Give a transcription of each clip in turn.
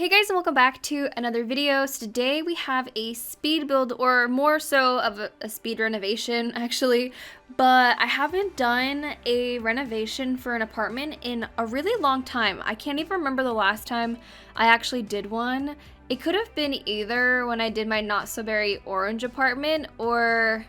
Hey guys, and welcome back to another video. So today we have a speed build, or more so of a speed renovation actually, but I haven't done a renovation for an apartment in a really long time. I can't even remember the last time I actually did one. It could have been either when I did my not so very orange apartment, or,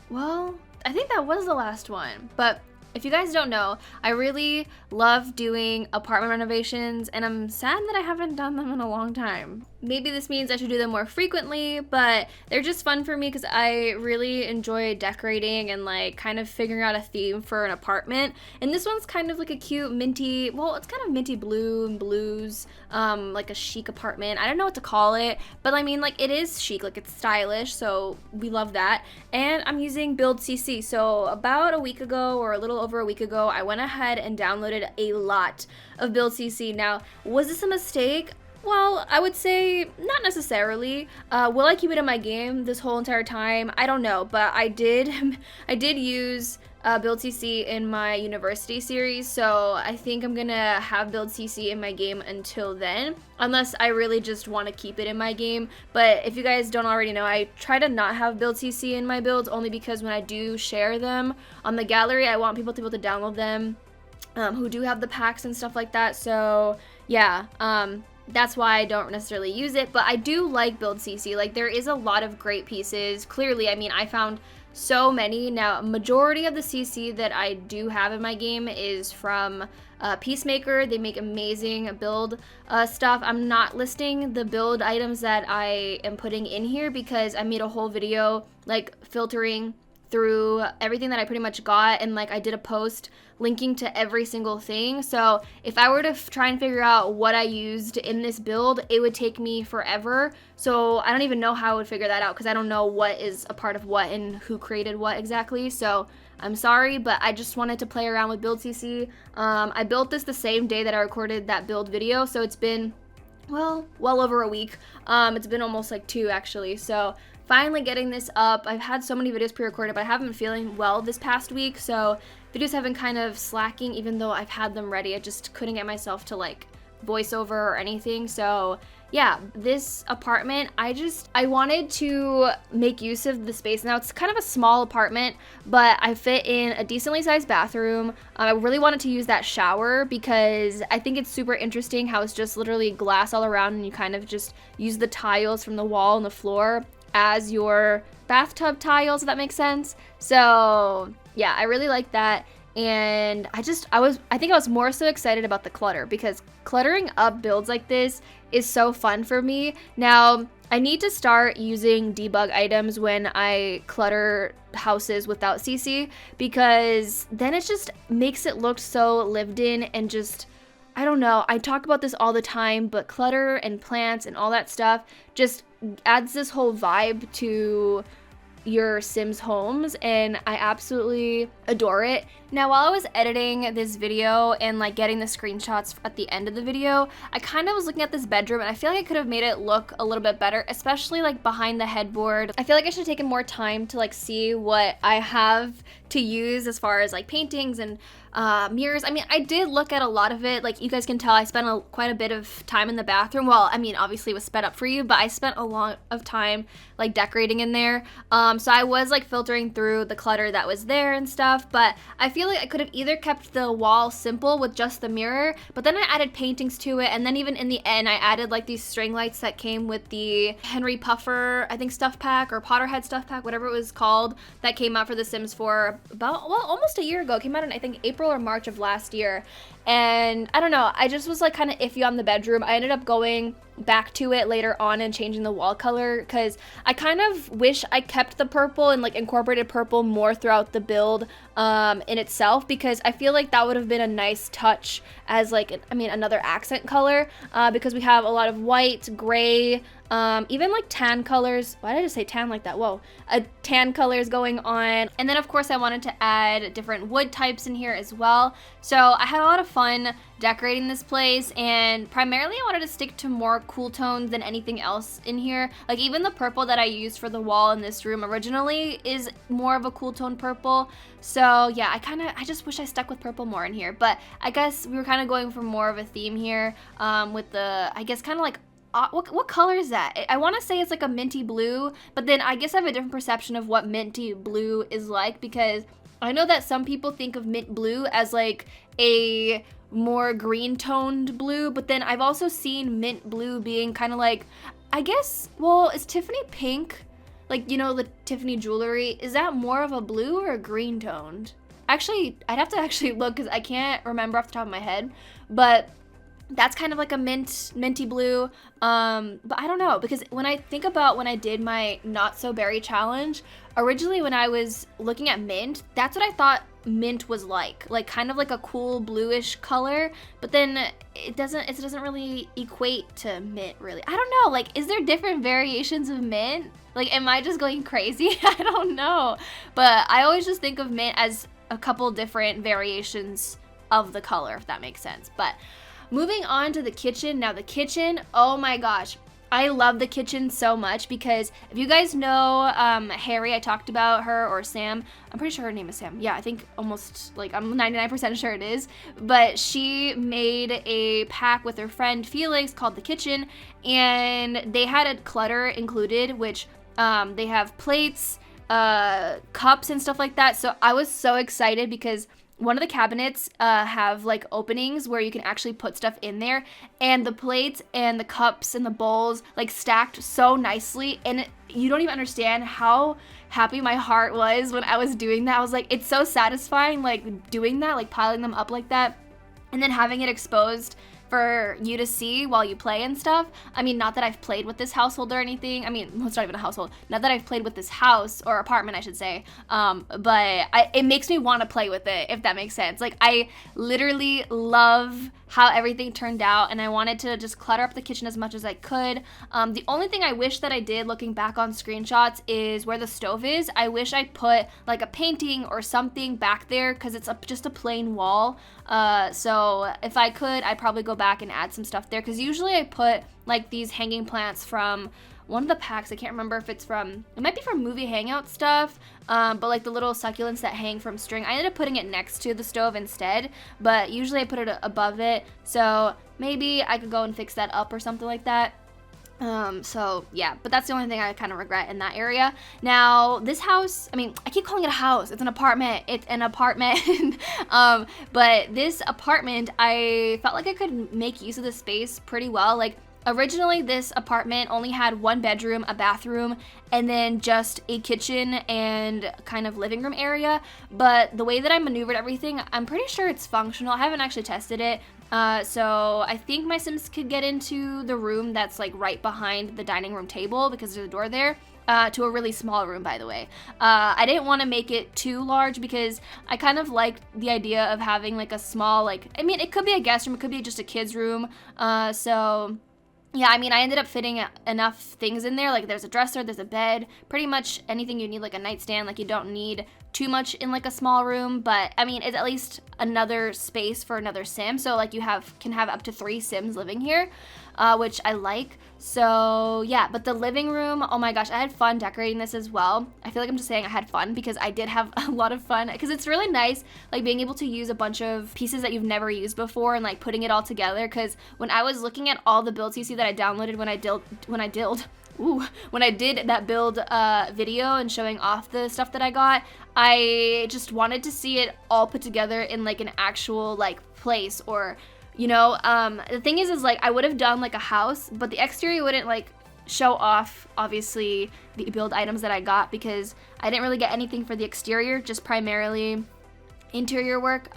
well, I think that was the last one. But if you guys don't know, I really love doing apartment renovations, and I'm sad that I haven't done them in a long time. Maybe this means I should do them more frequently, but they're just fun for me because I really enjoy decorating and like kind of figuring out a theme for an apartment. And this one's kind of like a cute minty, well, it's kind of minty blue and blues, like a chic apartment. I don't know what to call it, but I mean, like, it is chic, like it's stylish, so we love that. And I'm using Build CC. So about a week ago, or a little over a week ago, I went ahead and downloaded a lot of Build CC. Now, was this a mistake? Well, I would say not necessarily. Will I keep it in my game this whole entire time? I don't know, but I did use Build CC in my university series, so I think I'm gonna have Build CC in my game until then, unless I really just want to keep it in my game. But if you guys don't already know, I try to not have Build CC in my builds, only because when I do share them on the gallery, I want people to be able to download them who do have the packs and stuff like that. So yeah, that's why I don't necessarily use it, but I do like Build CC. Like, there is a lot of great pieces. Clearly, I mean, I found so many. Now, majority of the CC that I do have in my game is from Peacemaker. They make amazing build stuff. I'm not listing the build items that I am putting in here because I made a whole video like filtering through everything that I pretty much got, and like I did a post linking to every single thing. So if I were to try and figure out what I used in this build, it would take me forever. So I don't even know how I would figure that out because I don't know what is a part of what and who created what exactly. So I'm sorry, but I just wanted to play around with Build CC. I built this the same day that I recorded that build video, so it's been well over a week. It's been almost like 2 actually. So finally getting this up. I've had so many videos pre-recorded, but I haven't been feeling well this past week, so videos have been kind of slacking even though I've had them ready. I just couldn't get myself to like voiceover or anything. So yeah, this apartment, I wanted to make use of the space. Now, it's kind of a small apartment, but I fit in a decently sized bathroom. I really wanted to use that shower because I think it's super interesting how it's just literally glass all around, and you kind of just use the tiles from the wall and the floor as your bathtub tiles, if that makes sense. So yeah, I really like that. And I think I was more so excited about the clutter, because cluttering up builds like this is so fun for me. Now, I need to start using debug items when I clutter houses without CC, because then it just makes it look so lived in, and just, I don't know, I talk about this all the time, but clutter and plants and all that stuff just adds this whole vibe to your Sims homes, and I absolutely adore it. Now, while I was editing this video and like getting the screenshots at the end of the video, I kind of was looking at this bedroom, and I feel like I could have made it look a little bit better, especially like behind the headboard. I feel like I should have taken more time to like see what I have to use as far as like paintings and mirrors. I mean, I did look at a lot of it. Like, you guys can tell I spent quite a bit of time in the bathroom. Well, I mean, obviously it was sped up for you, but I spent a lot of time like decorating in there. So I was like filtering through the clutter that was there and stuff, but I feel like I could have either kept the wall simple with just the mirror, but then I added paintings to it, and then even in the end I added like these string lights that came with the Henry Puffer, I think, stuff pack, or Potterhead stuff pack, whatever it was called, that came out for The Sims 4 about, well, almost a year ago. It came out in, I think, April or March of last year. And I don't know, I just was like kind of iffy on the bedroom. I ended up going back to it later on and changing the wall color, because I kind of wish I kept the purple and like incorporated purple more throughout the build in itself, because I feel like that would have been a nice touch as like, I mean, another accent color, because we have a lot of white, gray, even like tan colors. Why did I just say tan like that? Whoa. Tan colors going on. And then of course I wanted to add different wood types in here as well. So I had a lot of fun decorating this place, and primarily I wanted to stick to more cool tones than anything else in here. Like even the purple that I used for the wall in this room originally is more of a cool tone purple. So yeah, I just wish I stuck with purple more in here, but I guess we were kind of going for more of a theme here with the, I guess kind of like, what color is that? I want to say it's like a minty blue, but then I guess I have a different perception of what minty blue is like, because I know that some people think of mint blue as like a more green toned blue, but then I've also seen mint blue being kind of like, I guess, well, is Tiffany pink, like, you know, the Tiffany jewelry, is that more of a blue or a green toned? Actually, I'd have to actually look because I can't remember off the top of my head, but that's kind of like a minty blue. But I don't know, because when I think about when I did my not so berry challenge, originally when I was looking at mint, that's what I thought mint was like kind of like a cool bluish color, but then it doesn't really equate to mint really. I don't know, like, is there different variations of mint? Like, am I just going crazy? I don't know, but I always just think of mint as a couple different variations of the color, if that makes sense. But moving on to the kitchen. Now the kitchen, oh my gosh, I love the kitchen so much, because if you guys know Harry, I talked about her, or Sam, I'm pretty sure her name is Sam. Yeah, I think almost, like, I'm 99% sure it is. But she made a pack with her friend Felix called The Kitchen, and they had a clutter included, which they have plates, cups and stuff like that. So I was so excited because one of the cabinets have like openings where you can actually put stuff in there, and the plates and the cups and the bowls like stacked so nicely, and you don't even understand how happy my heart was when I was doing that. I was like, it's so satisfying, like doing that, like piling them up like that, and then having it exposed for you to see while you play and stuff. I mean, not that I've played with this household or anything. I mean, well, it's not even a household. Not that I've played with this house, or apartment, I should say. But it makes me want to play with it, if that makes sense. Like, I literally love how everything turned out, and I wanted to just clutter up the kitchen as much as I could. The only thing I wish that I did, looking back on screenshots, is where the stove is. I wish I put like a painting or something back there, because it's just a plain wall. So if I could, I'd probably go back and add some stuff there, because usually I put like these hanging plants from one of the packs. I can't remember if it's from, it might be from movie hangout stuff, but like the little succulents that hang from string, I ended up putting it next to the stove instead, but usually I put it above it, so maybe I could go and fix that up or something like that. So yeah, but that's the only thing I kind of regret in that area. Now this house, I mean, I keep calling it a house, it's an apartment, but this apartment, I felt like I could make use of the space pretty well. Like, originally this apartment only had one bedroom, a bathroom, and then just a kitchen and kind of living room area, but the way that I maneuvered everything, I'm pretty sure it's functional. I haven't actually tested it. So I think my Sims could get into the room that's like right behind the dining room table, because there's a door there, to a really small room, by the way. I didn't want to make it too large, because I kind of liked the idea of having like a small, like, I mean, it could be a guest room, it could be just a kid's room. So yeah, I mean, I ended up fitting enough things in there. Like, there's a dresser, there's a bed, pretty much anything you need, like a nightstand. Like, you don't need too much in like a small room, but I mean, it's at least another space for another Sim. So like, you can have up to 3 Sims living here, which I like. So yeah, but the living room, oh my gosh, I had fun decorating this as well. I feel like I'm just saying I had fun, because I did have a lot of fun, because it's really nice, like, being able to use a bunch of pieces that you've never used before and like putting it all together. Because when I was looking at all the builds you see that I downloaded when I did that build video and showing off the stuff that I got, I just wanted to see it all put together in like an actual like place, or you know, the thing is like, I would have done like a house, but the exterior wouldn't like show off obviously the build items that I got, because I didn't really get anything for the exterior, just primarily interior work.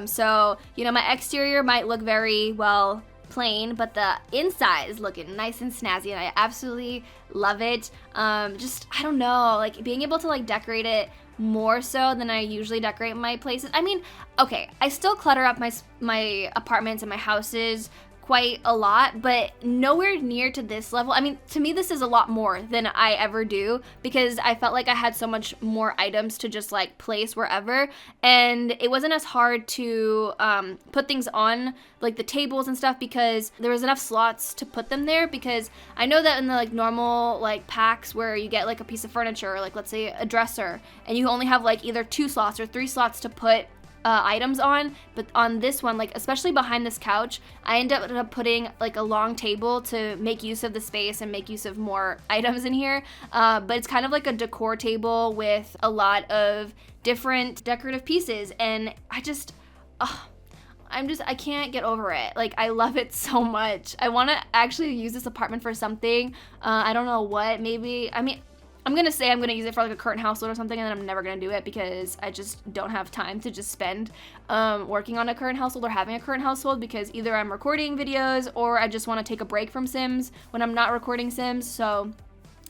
So you know, my exterior might look very well plain, but the inside is looking nice and snazzy, and I absolutely love it. Just, I don't know, like being able to like decorate it more so than I usually decorate my places. I mean, okay, I still clutter up my apartments and my houses quite a lot, but nowhere near to this level. I mean, to me, this is a lot more than I ever do because I felt like I had so much more items to just like place wherever, and it wasn't as hard to put things on like the tables and stuff because there was enough slots to put them there. Because I know that in the like normal like packs where you get like a piece of furniture, like let's say a dresser, and you only have like either 2 slots or 3 slots to put items on, but on this one, like especially behind this couch, I ended up putting like a long table to make use of the space and make use of more items in here, but it's kind of like a decor table with a lot of different decorative pieces, and I can't get over it. Like, I love it so much. I want to actually use this apartment for something. I don't know what, maybe, I mean, I'm gonna say I'm gonna use it for like a curtain household or something, and then I'm never gonna do it because I just don't have time to just spend working on a current household or having a current household, because either I'm recording videos or I just want to take a break from Sims when I'm not recording Sims. So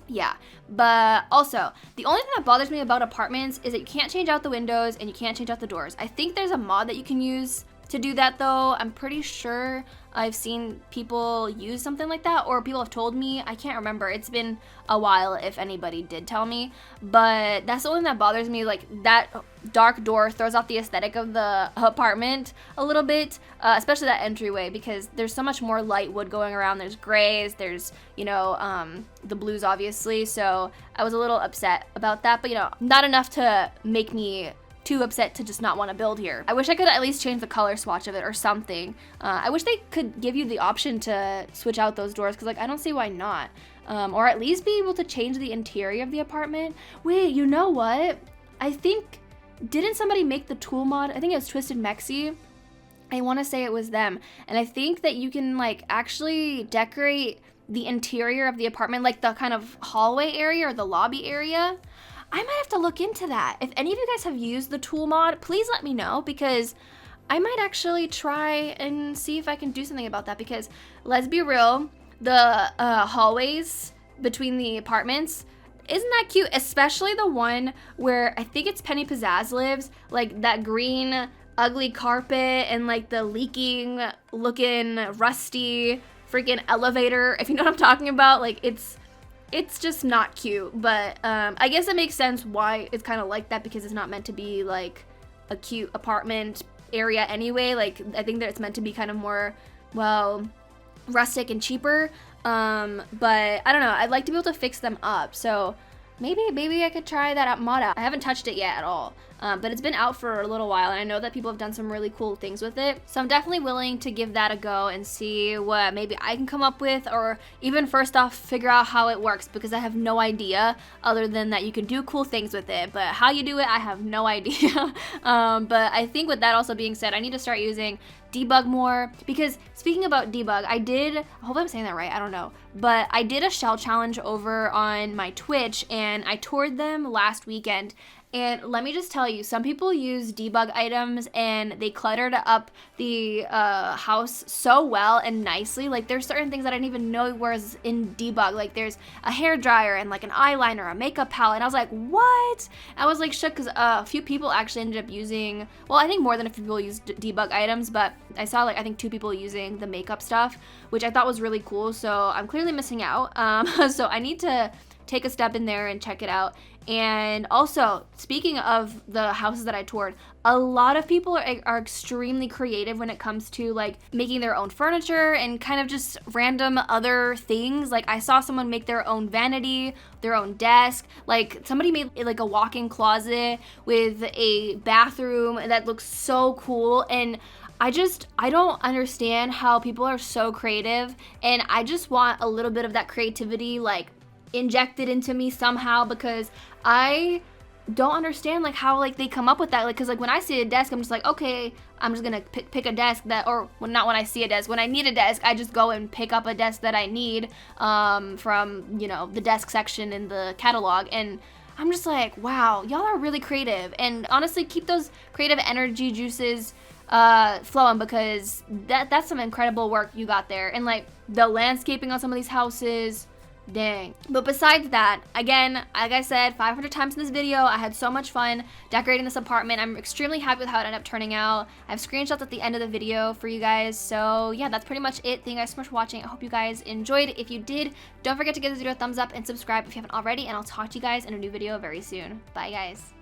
yeah, but also the only thing that bothers me about apartments is that you can't change out the windows and you can't change out the doors. I think there's a mod that you can use to do that though. I'm pretty sure I've seen people use something like that, or people have told me. I can't remember. It's been a while if anybody did tell me, but that's the only thing that bothers me. Like, that dark door throws off the aesthetic of the apartment a little bit, especially that entryway, because there's so much more light wood going around. There's grays, there's, you know, the blues obviously, so I was a little upset about that, but you know, not enough to make me too upset to just not want to build here. I wish I could at least change the color swatch of it or something. I wish they could give you the option to switch out those doors, because like I don't see why not. Or at least be able to change the interior of the apartment. Wait, you know what? I think, didn't somebody make the tool mod? I think it was Twisted Mexi. I want to say it was them. And I think that you can like actually decorate the interior of the apartment, like the kind of hallway area or the lobby area. I might have to look into that. If any of you guys have used the tool mod, please let me know, because I might actually try and see if I can do something about that. Because let's be real, the hallways between the apartments, isn't that cute? Especially the one where I think it's Penny Pizzazz lives, like that green ugly carpet and like the leaking looking rusty freaking elevator, if you know what I'm talking about. Like, it's just not cute, but I guess it makes sense why it's kind of like that, because it's not meant to be like a cute apartment area anyway. Like, I think that it's meant to be kind of more, well, rustic and cheaper, but I don't know, I'd like to be able to fix them up, so maybe I could try that mod out. I haven't touched it yet at all, but it's been out for a little while, and I know that people have done some really cool things with it, so I'm definitely willing to give that a go and see what maybe I can come up with, or even first off figure out how it works, because I have no idea other than that you can do cool things with it, but how you do it, I have no idea. But I think with that also being said, I need to start using debug more, because speaking about debug, I hope I'm saying that right, I don't know, but I did a shell challenge over on my Twitch, and I toured them last weekend. And let me just tell you, some people use debug items and they cluttered up the house so well and nicely. Like, there's certain things that I didn't even know was in debug. Like, there's a hair dryer and like an eyeliner, a makeup palette. And I was like, what? I was like shook, because a few people actually ended up using, well, I think more than a few people used debug items, but I saw like I think 2 people using the makeup stuff, which I thought was really cool. So I'm clearly missing out. So I need to take a step in there and check it out. And also, speaking of the houses that I toured, a lot of people are extremely creative when it comes to like making their own furniture and kind of just random other things. Like, I saw someone make their own vanity, their own desk. Like, somebody made like a walk-in closet with a bathroom that looks so cool. And I don't understand how people are so creative, and I just want a little bit of that creativity like injected into me somehow, because I don't understand like how like they come up with that. Like, because like when I see a desk, I'm just like, okay, I'm just gonna pick a desk that, or well, not when I see a desk, when I need a desk, I just go and pick up a desk that I need from, you know, the desk section in the catalog. And I'm just like, wow, y'all are really creative. And honestly, keep those creative energy juices flowing, because that's some incredible work you got there. And like the landscaping on some of these houses, Dang. But besides that, again, like I said 500 times in this video, I had so much fun decorating this apartment. I'm extremely happy with how it ended up turning out. I have screenshots at the end of the video for you guys. So yeah, that's pretty much it. Thank you guys so much for watching. I hope you guys enjoyed. If you did, don't forget to give this video a thumbs up and subscribe if you haven't already, and I'll talk to you guys in a new video very soon. Bye guys.